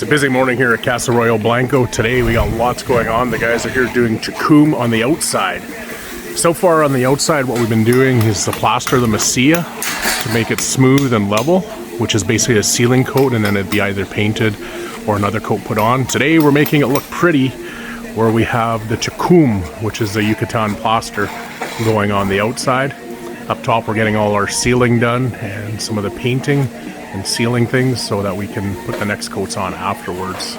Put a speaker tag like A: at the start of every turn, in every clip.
A: Busy morning here at Casa Arroyo Blanco. Today we got lots going on. The guys are here doing chacum on the outside. So far on the outside what we've been doing is to plaster the masilla to make it smooth and level, which is basically a sealing coat, and then it'd be either painted or another coat put on. Today we're making it look pretty, where we have the chacum, which is the Yucatan plaster, going on the outside. Up top we're getting all our sealing done and some of the painting and sealing things so that we can put the next coats on afterwards.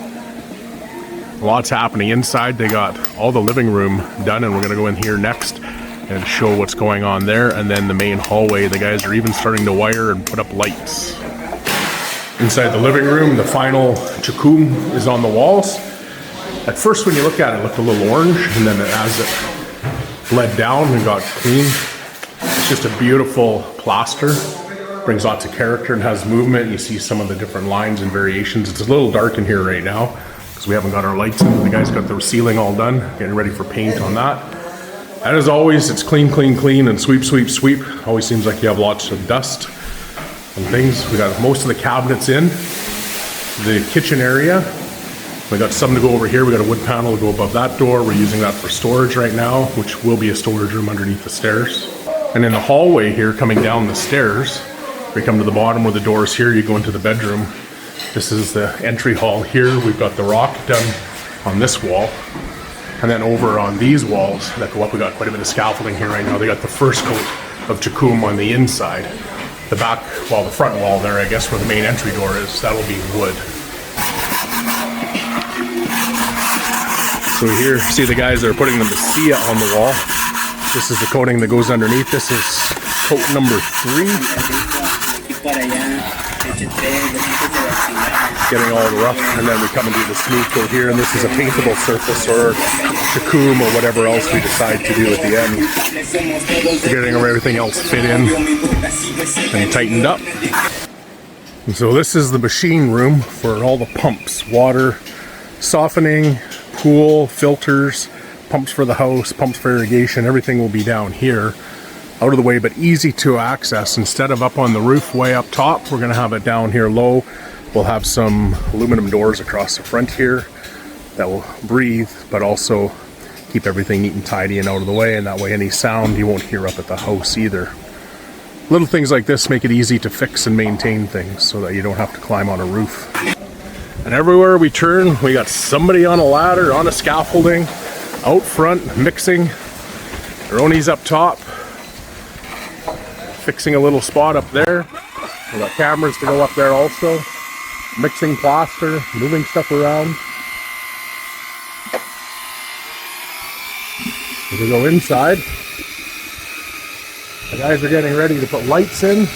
A: Lots happening inside. They got all the living room done, and we're going to go in here next and show what's going on there. And then the main hallway, the guys are even starting to wire and put up lights. Inside the living room, the final chacum is on the walls. At first when you look at it, it looked a little orange, and then as it bled down and got clean, it's just a beautiful plaster. Brings lots of character and has movement. You see some of the different lines and variations. It's a little dark in here right now because we haven't got our lights in. The guys got the ceiling all done, getting ready for paint on that. And as always, it's clean, clean, clean, and sweep, sweep, sweep. Always seems like you have lots of dust and things. We got most of the cabinets in. The kitchen area, we got some to go over here. We got a wood panel to go above that door. We're using that for storage right now, which will be a storage room underneath the stairs. And in the hallway here, coming down the stairs, we come to the bottom where the door is here, you go into the bedroom. This is the entry hall here. We've got the rock done on this wall. And then over on these walls that go up, we got quite a bit of scaffolding here right now. They got the first coat of chacum on the inside. The back, well, the front wall there, I guess, where the main entry door is, that'll be wood. So here, see the guys that are putting the masilla on the wall. This is the coating that goes underneath. This is coat number 3. Getting all rough, and then we come and do the smooth coat here, and this is a paintable surface or chacum or whatever else we decide to do at the end. Getting everything else fit in and tightened up. And so this is the machine room for all the pumps, water, softening, pool, filters, pumps for the house, pumps for irrigation. Everything will be down here, out of the way, but easy to access. Instead of up on the roof way up top, we're going to have it down here low. We'll have some aluminum doors across the front here that will breathe, but also keep everything neat and tidy and out of the way, and that way any sound you won't hear up at the house either. Little things like this make it easy to fix and maintain things so that you don't have to climb on a roof. And everywhere we turn, we got somebody on a ladder, on a scaffolding, out front, mixing. Ronnie's up top, fixing a little spot up there. We got cameras to go up there also. Mixing plaster, moving stuff around. As we go inside, the guys are getting ready to put lights in.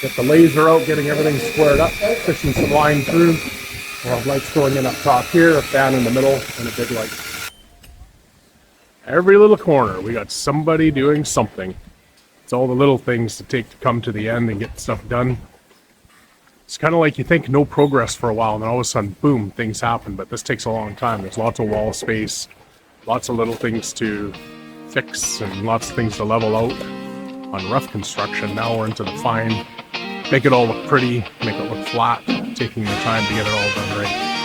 A: Get the laser out, getting everything squared up, pushing some line through. We'll have lights going in up top here, a fan in the middle, and a big light. Every little corner, we got somebody doing something. It's all the little things to take to come to the end and get stuff done. It's kind of like you think no progress for a while, and then all of a sudden, boom, things happen. But this takes a long time. There's lots of wall space, lots of little things to fix, and lots of things to level out on rough construction. Now we're into the fine, make it all look pretty, make it look flat, taking the time to get it all done right.